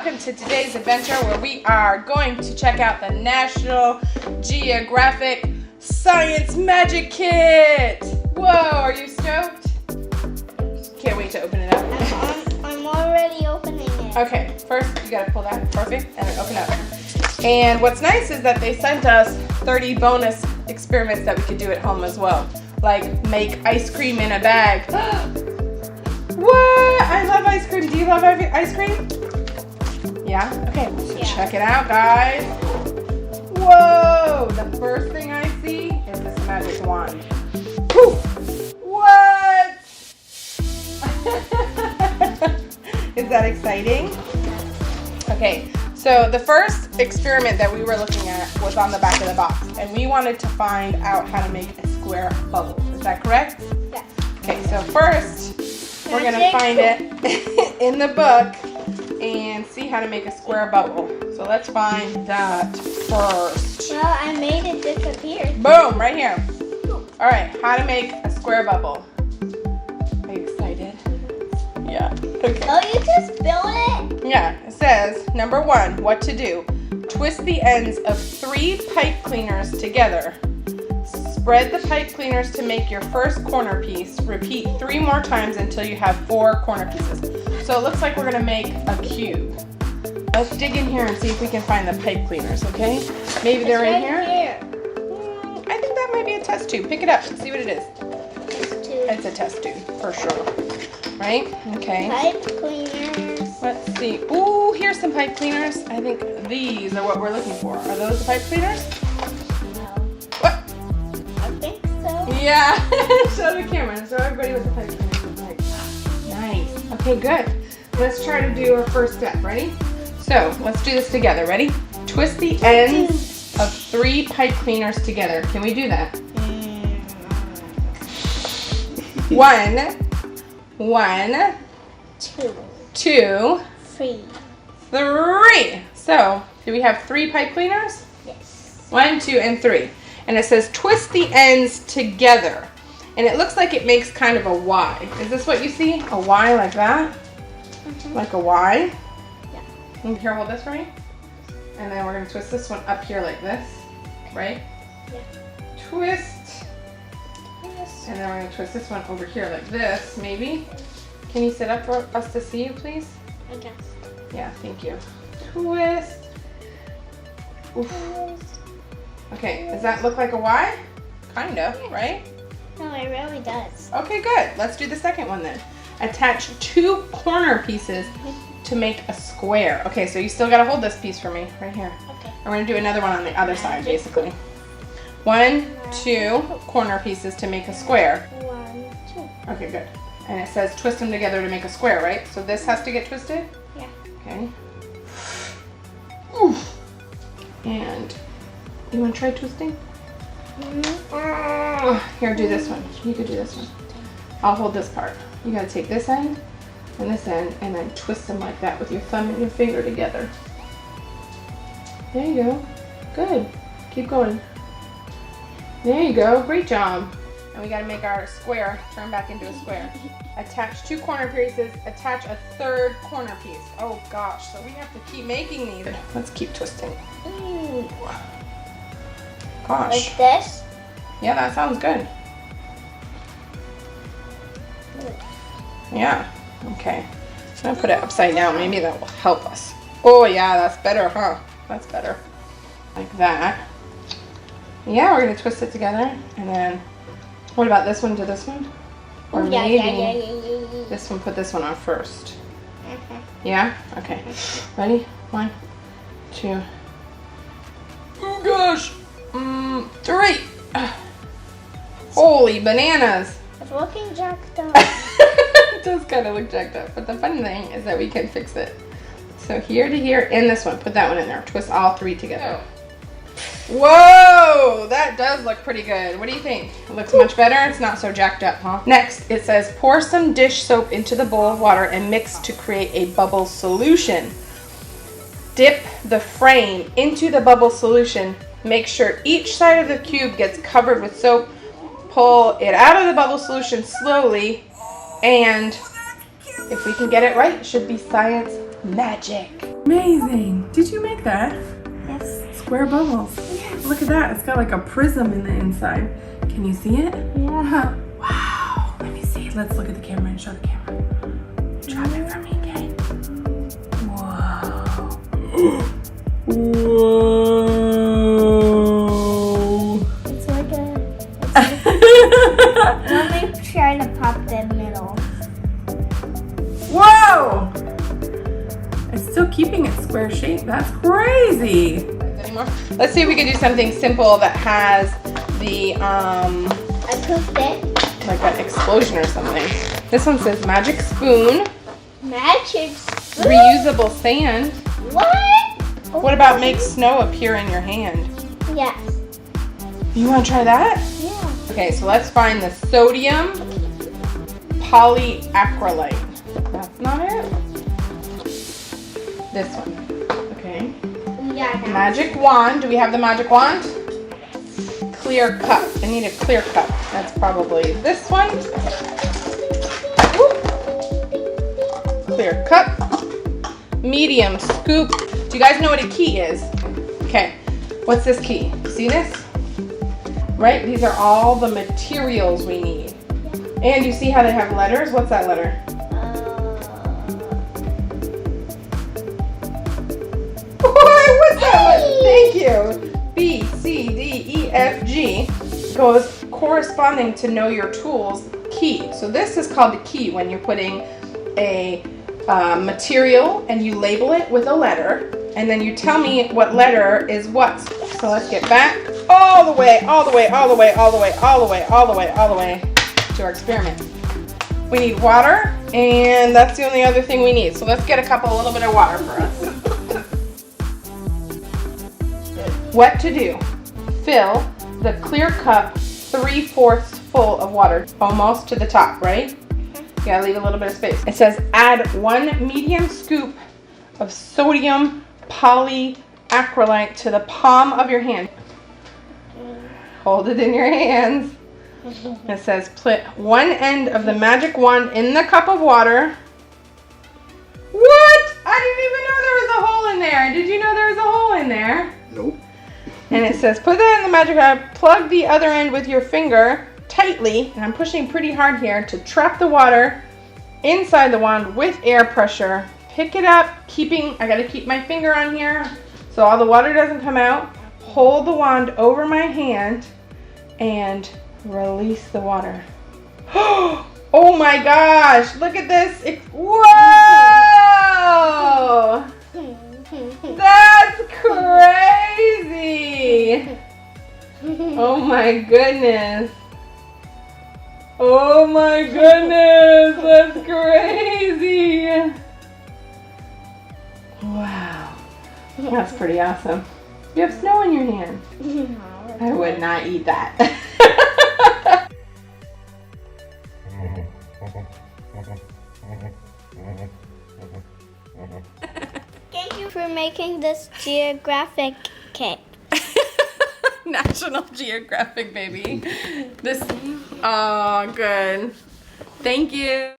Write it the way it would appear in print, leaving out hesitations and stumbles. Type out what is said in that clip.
welcome to today's adventure where we are going to check out the National Geographic Science Magic Kit. Whoa, are you stoked? Can't wait to open it up. I'm already opening it. Okay, first you gotta pull that, perfect, and then open up. And what's nice is that they sent us 30 bonus experiments that we could do at home as well. Like make ice cream in a bag. What? I love ice cream. Do you love ice cream? Yeah? Okay, let's check it out, guys. Whoa! The first thing I see is this magic wand. Whew. What? Is that exciting? Okay, so the first experiment that we were looking at was on the back of the box, and we wanted to find out how to make a square bubble. Is that correct? Yeah. Okay, so first we're gonna find it in the book and see how to make a square bubble. So let's find that first. Well, I made it disappear. Boom, right here. All right, how to make a square bubble. Are you excited? Yeah. Okay. Oh, you just built it? Yeah, it says, number 1, what to do. Twist the ends of 3 pipe cleaners together. Spread the pipe cleaners to make your first corner piece. Repeat 3 more times until you have 4 corner pieces. So it looks like we're gonna make a cube. Let's dig in here and see if we can find the pipe cleaners, okay? Maybe they're in here? I think that might be a test tube. Pick it up and see what it is. It's a test tube, for sure. Right? Okay. Pipe cleaners. Let's see. Ooh, here's some pipe cleaners. I think these are what we're looking for. Are those the pipe cleaners? No. What? I think so. Yeah. Show the camera. Show everybody what the pipe cleaners look like. Nice. Okay, good. Let's try to do our first step. Ready? So, let's do this together. Ready? Twist the ends of 3 pipe cleaners together. Can we do that? 1, 2, 3. So, do we have 3 pipe cleaners? Yes. 1, 2, and 3. And it says twist the ends together. And it looks like it makes kind of a Y. Is this what you see? A Y like that? Mm-hmm. Like a Y? Yeah. And here, hold this for me. And then we're going to twist this one up here like this. Right? Yeah. Twist. And then we're going to twist this one over here like this, maybe. Can you sit up for us to see you, please? I guess. Yeah, thank you. Twist. Oof. Okay, does that look like a Y? Kind of, right? No, it really does. Okay, good. Let's do the second one then. Attach 2 corner pieces to make a square. Okay, so you still got to hold this piece for me, right here. Okay. And we're going to do another one on the other side, basically. 1, 2 corner pieces to make a square. 1, 2. Okay, good. And it says twist them together to make a square, right? So this has to get twisted? Yeah. Okay. Oof. And you want to try twisting? Here, do this one. You could do this one. I'll hold this part. You gotta take this end and this end and then twist them like that with your thumb and your finger together. There you go. Good. Keep going. There you go. Great job. And we gotta make our square turn back into a square. Attach 2 corner pieces. Attach a 3rd corner piece. Oh gosh, so we have to keep making these. Let's keep twisting. Ooh. Gosh. Like this? Yeah, that sounds good. Yeah. Okay. I'm gonna put it upside down. Maybe that will help us. Oh yeah, that's better, huh? That's better. Like that. Yeah, we're gonna twist it together, and then what about this one to this one? Or maybe this one, put this one on first. Yeah? Okay. Ready? 1, 2. Oh gosh! 3. Holy bananas! It's looking jacked up. It does kind of look jacked up, but the funny thing is that we can fix it. So here to here, and this one, put that one in there. Twist all 3 together. Whoa, that does look pretty good. What do you think? It looks much better. It's not so jacked up, huh? Next, it says pour some dish soap into the bowl of water and mix to create a bubble solution. Dip the frame into the bubble solution. Make sure each side of the cube gets covered with soap. Pull it out of the bubble solution slowly, and if we can get it right, it should be science magic. Amazing. Did you make that? Yes. Square bubbles. Yes. Look at that. It's got like a prism in the inside. Can you see it? Yeah. Wow. Let me see. Let's look at the camera and show the camera. Drop it for me, okay? Whoa. Whoa. It's like a. Let me try to pop the middle. Whoa! It's still keeping its square shape. That's crazy. Anymore? Let's see if we can do something simple that has the I cooked it. like an explosion or something. This one says magic spoon, Magic spoon. reusable sand. What? What about make snow appear in your hand? Yes. You want to try that? Yeah. Okay, so let's find the sodium polyacrylate. That's not it. This one. Okay. Yeah. Magic wand. Do we have the magic wand? Clear cup. I need a clear cup. That's probably this one. Woo. Clear cup. Medium scoop. Do you guys know what a key is? Okay. What's this key? See this? Right? These are all the materials we need. And you see how they have letters? What's that letter? What's that? Thank you. B, C, D, E, F, G goes corresponding to know your tools key. So this is called the key when you're putting a material and you label it with a letter and then you tell me what letter is what. So let's get back all the way to our experiment. We need water and that's the only other thing we need. So let's get a little bit of water for us. What to do? Fill the clear cup 3/4 full of water, almost to the top, right? You gotta leave a little bit of space. It says add 1 medium scoop of sodium polyacrylate to the palm of your hand. Hold it in your hands. It says put one end of the magic wand in the cup of water. What? I didn't even know there was a hole in there. Did you know there was a hole in there? Nope. And it says, put that in the magic cup, plug the other end with your finger tightly, and I'm pushing pretty hard here to trap the water inside the wand with air pressure. Pick it up, I gotta keep my finger on here so all the water doesn't come out. Hold the wand over my hand and release the water. Oh my gosh, look at this. Whoa! That's crazy! Oh my goodness! Oh my goodness! That's crazy! Wow. That's pretty awesome. You have snow in your hand. I would not eat that. Thank you for making this Geographic cake. National Geographic, baby. Oh, good. Thank you.